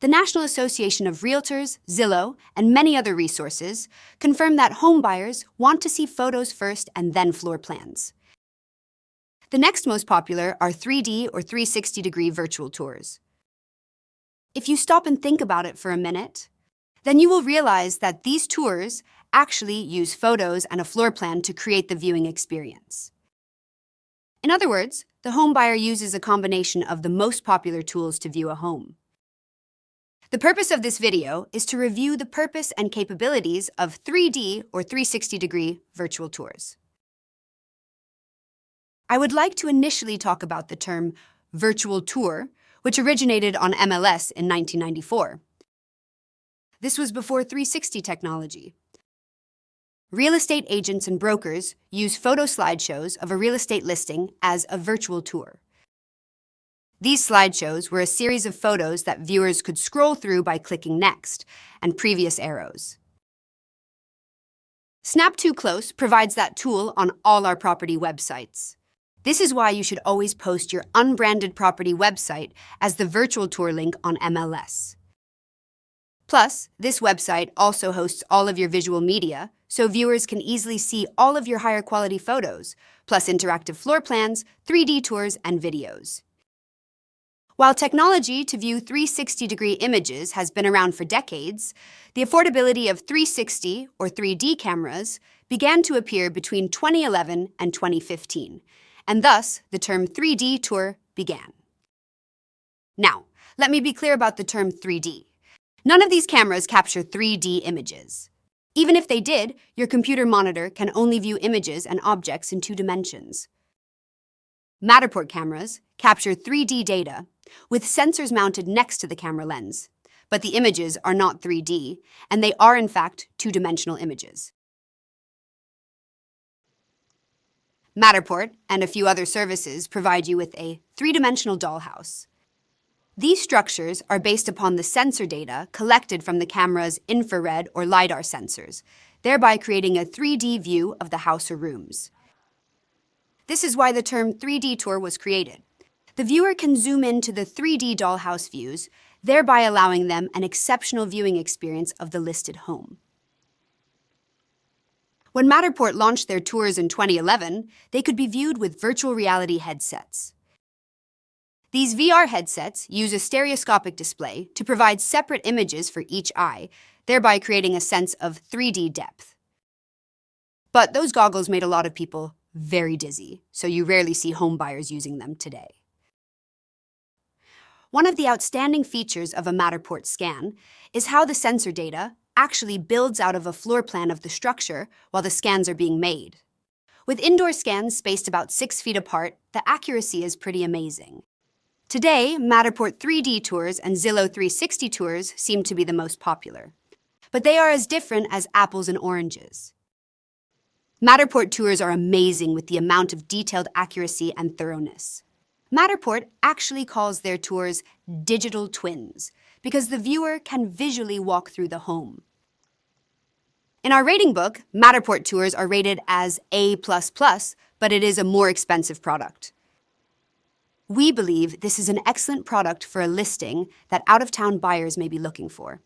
The National Association of Realtors, Zillow, and many other resources confirm that home buyers want to see photos first and then floor plans. The next most popular are 3D or 360-degree virtual tours. If you stop and think about it for a minute, then you will realize that these tours actually use photos and a floor plan to create the viewing experience. In other words, the home buyer uses a combination of the most popular tools to view a home. The purpose of this video is to review the purpose and capabilities of 3D or 360-degree virtual tours. I would like to initially talk about the term virtual tour, which originated on MLS in 1994. This was before 360 technology. Real estate agents and brokers use photo slideshows of a real estate listing as a virtual tour. These slideshows were a series of photos that viewers could scroll through by clicking Next and previous arrows. Snap Too Close provides that tool on all our property websites. This is why you should always post your unbranded property website as the virtual tour link on MLS. Plus, this website also hosts all of your visual media, so viewers can easily see all of your higher quality photos, plus interactive floor plans, 3D tours, and videos. While technology to view 360-degree images has been around for decades, the affordability of 360 or 3D cameras began to appear between 2011 and 2015, and thus the term 3D tour began. Now, let me be clear about the term 3D. None of these cameras capture 3D images. Even if they did, your computer monitor can only view images and objects in 2 dimensions. Matterport cameras capture 3D data with sensors mounted next to the camera lens, but the images are not 3D, and they are in fact 2-dimensional images. Matterport and a few other services provide you with a 3-dimensional dollhouse. These structures are based upon the sensor data collected from the camera's infrared or LiDAR sensors, thereby creating a 3D view of the house or rooms. This is why the term 3D tour was created. The viewer can zoom into the 3D dollhouse views, thereby allowing them an exceptional viewing experience of the listed home. When Matterport launched their tours in 2011, they could be viewed with virtual reality headsets. These VR headsets use a stereoscopic display to provide separate images for each eye, thereby creating a sense of 3D depth. But those goggles made a lot of people very dizzy, so you rarely see home buyers using them today. One of the outstanding features of a Matterport scan is how the sensor data actually builds out of a floor plan of the structure while the scans are being made. With indoor scans spaced about 6 feet apart, the accuracy is pretty amazing. Today, Matterport 3D tours and Zillow 360 tours seem to be the most popular. But they are as different as apples and oranges. Matterport tours are amazing with the amount of detailed accuracy and thoroughness. Matterport actually calls their tours digital twins because the viewer can visually walk through the home. In our rating book, Matterport tours are rated as A++, but it is a more expensive product. We believe this is an excellent product for a listing that out-of-town buyers may be looking for.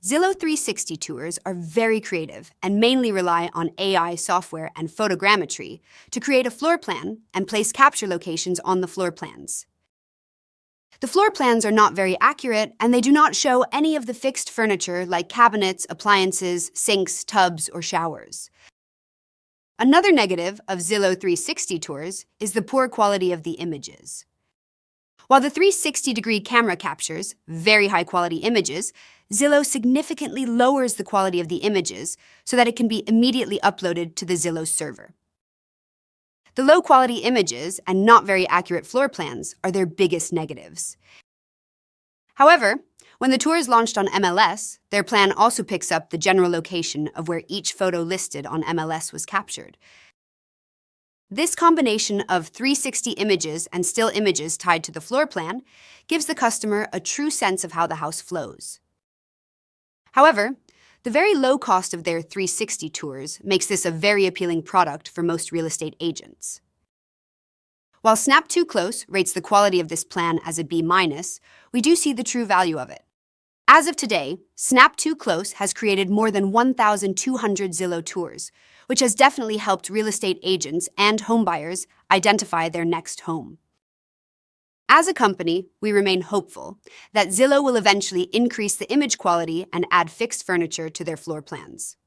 Zillow 360 tours are very creative and mainly rely on AI software and photogrammetry to create a floor plan and place capture locations on the floor plans. The floor plans are not very accurate, and they do not show any of the fixed furniture like cabinets, appliances, sinks, tubs, or showers. Another negative of Zillow 360 tours is the poor quality of the images. While the 360-degree camera captures very high-quality images, Zillow significantly lowers the quality of the images so that it can be immediately uploaded to the Zillow server. The low-quality images and not very accurate floor plans are their biggest negatives. However, when the tours launched on MLS, their plan also picks up the general location of where each photo listed on MLS was captured. This combination of 360 images and still images tied to the floor plan gives the customer a true sense of how the house flows. However, the very low cost of their 360 tours makes this a very appealing product for most real estate agents. While Snap Too Close rates the quality of this plan as a B-, we do see the true value of it. As of today, Snap Too Close has created more than 1,200 Zillow tours, which has definitely helped real estate agents and homebuyers identify their next home. As a company, we remain hopeful that Zillow will eventually increase the image quality and add fixed furniture to their floor plans.